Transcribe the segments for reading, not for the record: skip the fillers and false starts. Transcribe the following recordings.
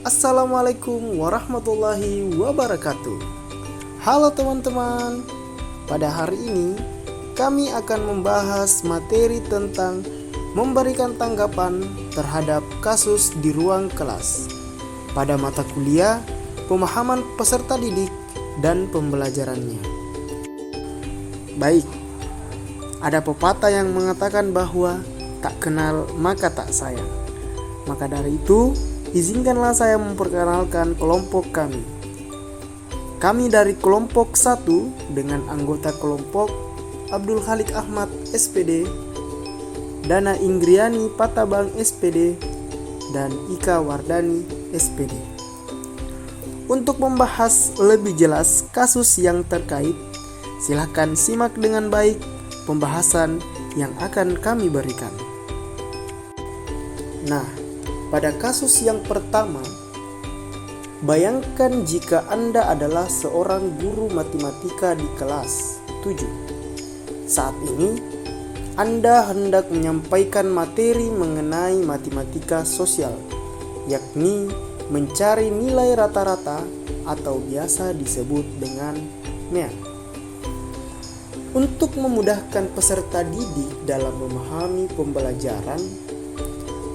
Assalamualaikum warahmatullahi wabarakatuh. Halo teman-teman, pada hari ini kami akan membahas materi tentang memberikan tanggapan terhadap kasus di ruang kelas pada mata kuliah pemahaman peserta didik dan pembelajarannya. Baik, ada pepatah yang mengatakan bahwa tak kenal maka tak sayang. Maka dari itu, izinkanlah saya memperkenalkan kelompok kami. Kami dari kelompok 1 dengan anggota kelompok Abdul Khalik Ahmad SPD, Dana Inggriani Patabang SPD, dan Ika Wardani SPD. Untuk membahas lebih jelas kasus yang terkait, silakan simak dengan baik pembahasan yang akan kami berikan. Nah, pada kasus yang pertama, bayangkan jika Anda adalah seorang guru matematika di kelas 7. Saat ini, Anda hendak menyampaikan materi mengenai matematika sosial, yakni mencari nilai rata-rata atau biasa disebut dengan MEA. Untuk memudahkan peserta didik dalam memahami pembelajaran,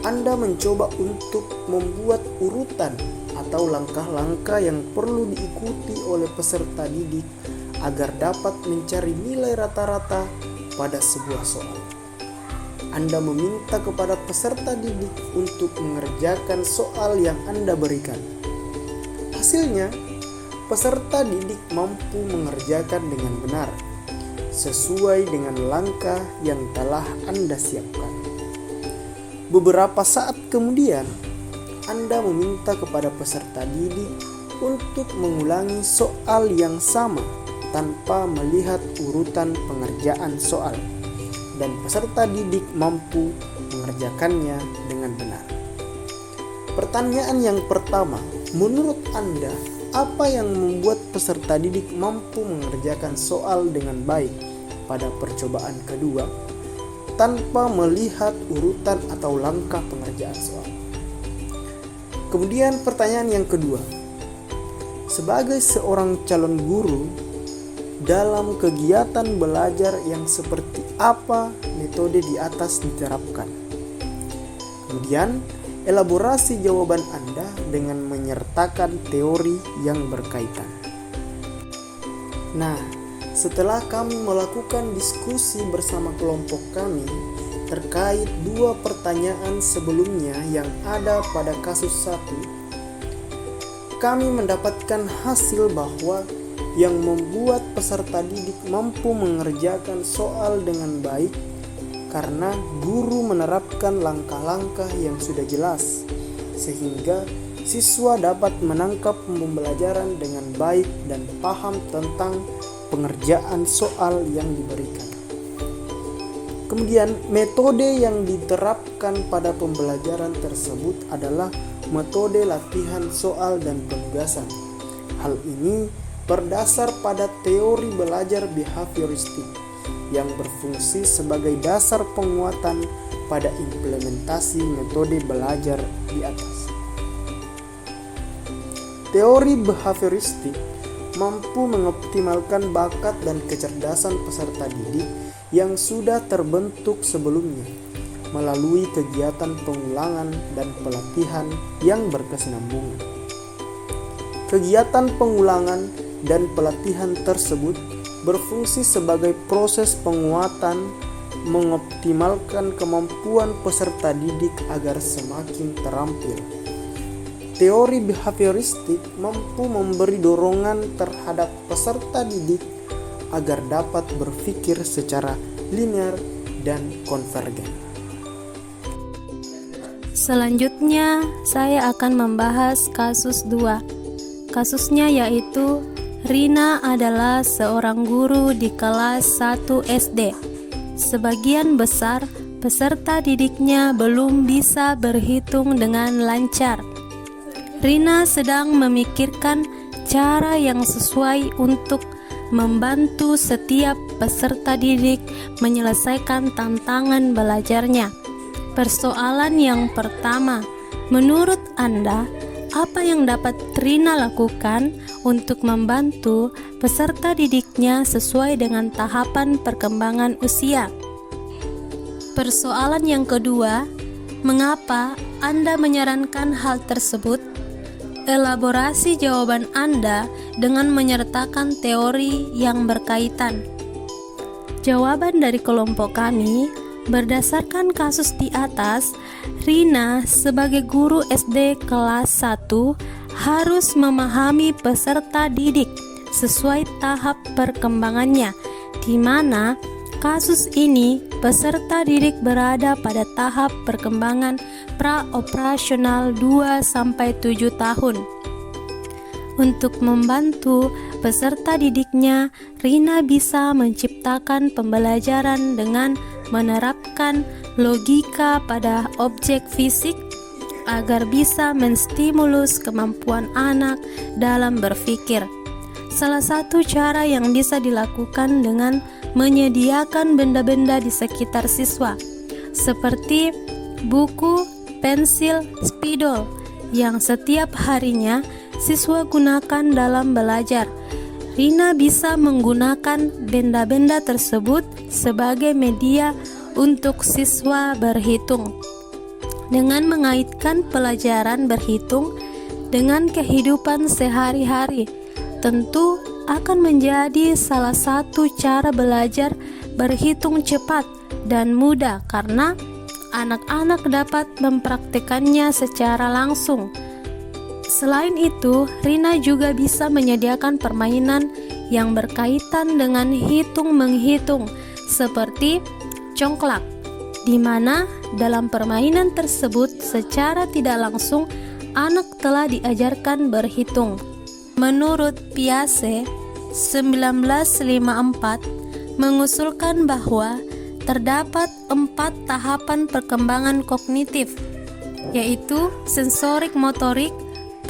Anda mencoba untuk membuat urutan atau langkah-langkah yang perlu diikuti oleh peserta didik agar dapat mencari nilai rata-rata pada sebuah soal. Anda meminta kepada peserta didik untuk mengerjakan soal yang Anda berikan. Hasilnya, peserta didik mampu mengerjakan dengan benar, sesuai dengan langkah yang telah Anda siapkan. Beberapa saat kemudian, Anda meminta kepada peserta didik untuk mengulangi soal yang sama tanpa melihat urutan pengerjaan soal, dan peserta didik mampu mengerjakannya dengan benar. Pertanyaan yang pertama, menurut Anda, apa yang membuat peserta didik mampu mengerjakan soal dengan baik pada percobaan kedua tanpa melihat urutan atau langkah pengerjaan soal? Kemudian pertanyaan yang kedua, sebagai seorang calon guru, dalam kegiatan belajar yang seperti apa metode di atas diterapkan? Kemudian, elaborasi jawaban Anda dengan menyertakan teori yang berkaitan. Nah, setelah kami melakukan diskusi bersama kelompok kami terkait dua pertanyaan sebelumnya yang ada pada kasus 1, kami mendapatkan hasil bahwa yang membuat peserta didik mampu mengerjakan soal dengan baik karena guru menerapkan langkah-langkah yang sudah jelas, sehingga siswa dapat menangkap pembelajaran dengan baik dan paham tentang pengerjaan soal yang diberikan. Kemudian, metode yang diterapkan pada pembelajaran tersebut adalah metode latihan soal dan penugasan. Hal ini berdasar pada teori belajar behavioristik yang berfungsi sebagai dasar penguatan pada implementasi metode belajar di atas. Teori behavioristik mampu mengoptimalkan bakat dan kecerdasan peserta didik yang sudah terbentuk sebelumnya melalui kegiatan pengulangan dan pelatihan yang berkesinambungan. Kegiatan pengulangan dan pelatihan tersebut berfungsi sebagai proses penguatan mengoptimalkan kemampuan peserta didik agar semakin terampil. Teori behavioristik mampu memberi dorongan terhadap peserta didik agar dapat berpikir secara linear dan konvergen. Selanjutnya, saya akan membahas kasus 2. Kasusnya yaitu Rina adalah seorang guru di kelas 1 SD. Sebagian besar peserta didiknya belum bisa berhitung dengan lancar. Rina sedang memikirkan cara yang sesuai untuk membantu setiap peserta didik menyelesaikan tantangan belajarnya. Persoalan yang pertama, menurut Anda, Apa yang dapat Rina lakukan untuk membantu peserta didiknya sesuai dengan tahapan perkembangan usia? Persoalan yang kedua, mengapa Anda menyarankan hal tersebut? Elaborasi jawaban Anda dengan menyertakan teori yang berkaitan. Jawaban dari kelompok kami, berdasarkan kasus di atas, Rina sebagai guru SD kelas 1 harus memahami peserta didik sesuai tahap perkembangannya, di mana kasus ini peserta didik berada pada tahap perkembangan pra-operasional 2-7 tahun. Untuk membantu peserta didiknya, Rina bisa menciptakan pembelajaran dengan menerapkan logika pada objek fisik agar bisa menstimulus kemampuan anak dalam berpikir. Salah satu cara yang bisa dilakukan dengan menyediakan benda-benda di sekitar siswa, seperti buku, pensil, spidol, yang setiap harinya siswa gunakan dalam belajar. Rina bisa menggunakan benda-benda tersebut sebagai media untuk siswa berhitung. Dengan mengaitkan pelajaran berhitung dengan kehidupan sehari-hari, tentu akan menjadi salah satu cara belajar berhitung cepat dan mudah karena anak-anak dapat mempraktikkannya secara langsung. Selain itu, Rina juga bisa menyediakan permainan yang berkaitan dengan hitung-menghitung seperti congklak, di mana dalam permainan tersebut secara tidak langsung anak telah diajarkan berhitung. Menurut Piaget 1954 mengusulkan bahwa terdapat 4 tahapan perkembangan kognitif, yaitu sensorik motorik,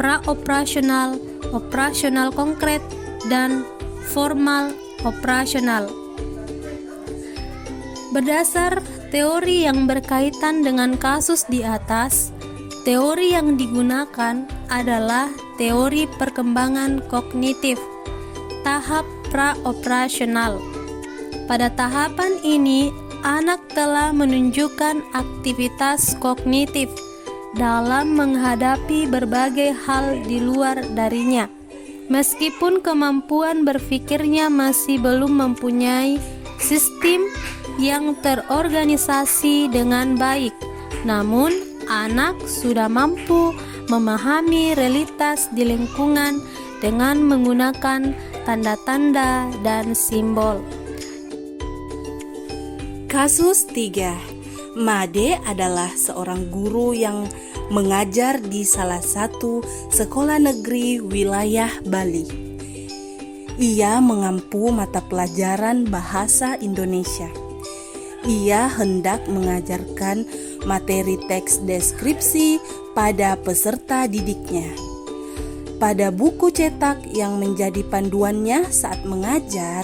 pra-operasional, operasional konkret, dan formal operasional. Berdasar teori yang berkaitan dengan kasus di atas, teori yang digunakan adalah teori perkembangan kognitif tahap pra-operasional. Pada tahapan ini, anak telah menunjukkan aktivitas kognitif dalam menghadapi berbagai hal di luar darinya. Meskipun kemampuan berpikirnya masih belum mempunyai sistem yang terorganisasi dengan baik, namun anak sudah mampu memahami realitas di lingkungan dengan menggunakan tanda-tanda dan simbol. Kasus 3. Made adalah seorang guru yang mengajar di salah satu sekolah negeri wilayah Bali. Ia mengampu mata pelajaran bahasa Indonesia. Ia hendak mengajarkan materi teks deskripsi pada peserta didiknya. Pada buku cetak yang menjadi panduannya saat mengajar,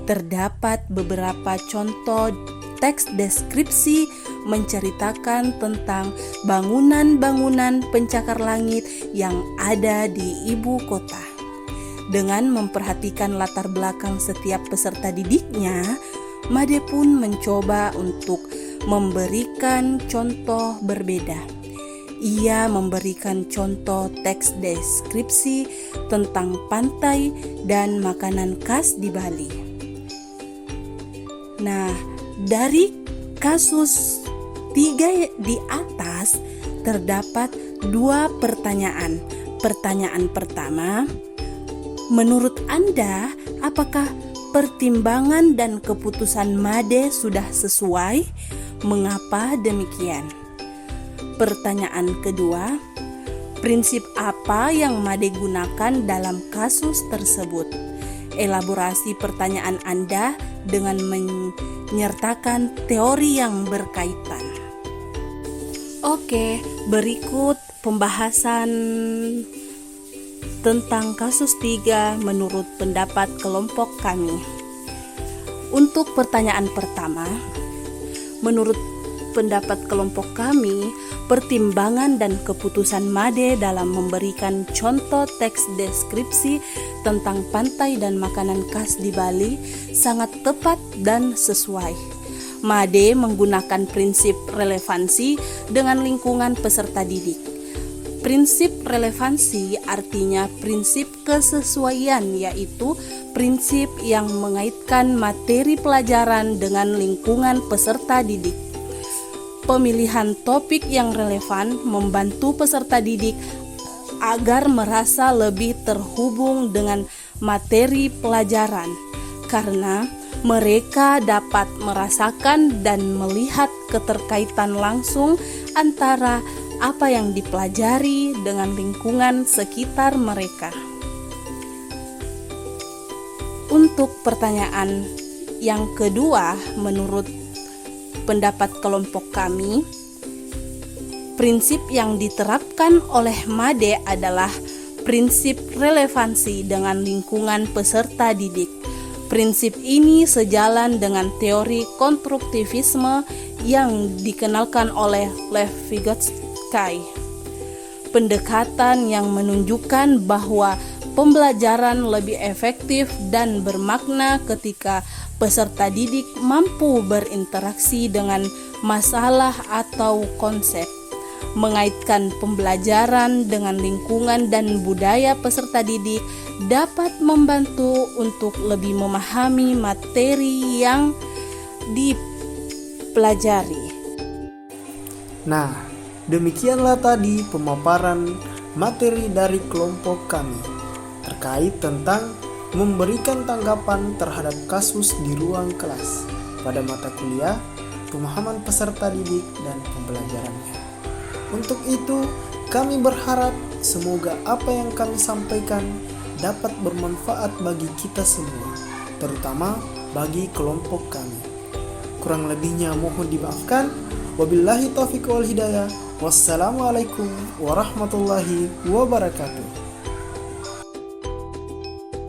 terdapat beberapa contoh teks deskripsi menceritakan tentang bangunan-bangunan pencakar langit yang ada di ibu kota. Dengan memperhatikan latar belakang setiap peserta didiknya, Made pun mencoba untuk memberikan contoh berbeda. Ia memberikan contoh teks deskripsi tentang pantai dan makanan khas di Bali. Nah, dari kasus 3 di atas terdapat 2 pertanyaan. Pertanyaan pertama, menurut Anda, apakah pertimbangan dan keputusan Made sudah sesuai? Mengapa demikian? Pertanyaan kedua, prinsip apa yang Made gunakan dalam kasus tersebut? Elaborasi pertanyaan Anda dengan menyertakan teori yang berkaitan. Oke, berikut pembahasan tentang kasus 3 menurut pendapat kelompok kami. Untuk pertanyaan pertama, menurut pendapat kelompok kami, pertimbangan dan keputusan MADE dalam memberikan contoh teks deskripsi tentang pantai dan makanan khas di Bali sangat tepat dan sesuai. MADE menggunakan prinsip relevansi dengan lingkungan peserta didik. Prinsip relevansi artinya prinsip kesesuaian, yaitu prinsip yang mengaitkan materi pelajaran dengan lingkungan peserta didik. Pemilihan topik yang relevan membantu peserta didik agar merasa lebih terhubung dengan materi pelajaran, karena mereka dapat merasakan dan melihat keterkaitan langsung antara apa yang dipelajari dengan lingkungan sekitar mereka. Untuk pertanyaan yang kedua, menurut pendapat kelompok kami, prinsip yang diterapkan oleh MADE adalah prinsip relevansi dengan lingkungan peserta didik. Prinsip ini sejalan dengan teori konstruktivisme yang dikenalkan oleh Lev Vygotsky. Pendekatan yang menunjukkan bahwa pembelajaran lebih efektif dan bermakna ketika peserta didik mampu berinteraksi dengan masalah atau konsep. Mengaitkan pembelajaran dengan lingkungan dan budaya peserta didik dapat membantu untuk lebih memahami materi yang dipelajari. Nah, demikianlah tadi pemaparan materi dari kelompok kami terkait tentang memberikan tanggapan terhadap kasus di ruang kelas pada mata kuliah pemahaman peserta didik dan pembelajarannya. Untuk itu, kami berharap semoga apa yang kami sampaikan dapat bermanfaat bagi kita semua, terutama bagi kelompok kami. Kurang lebihnya mohon dimaafkan. Wabillahi taufiq wal hidayah. Wassalamualaikum warahmatullahi wabarakatuh.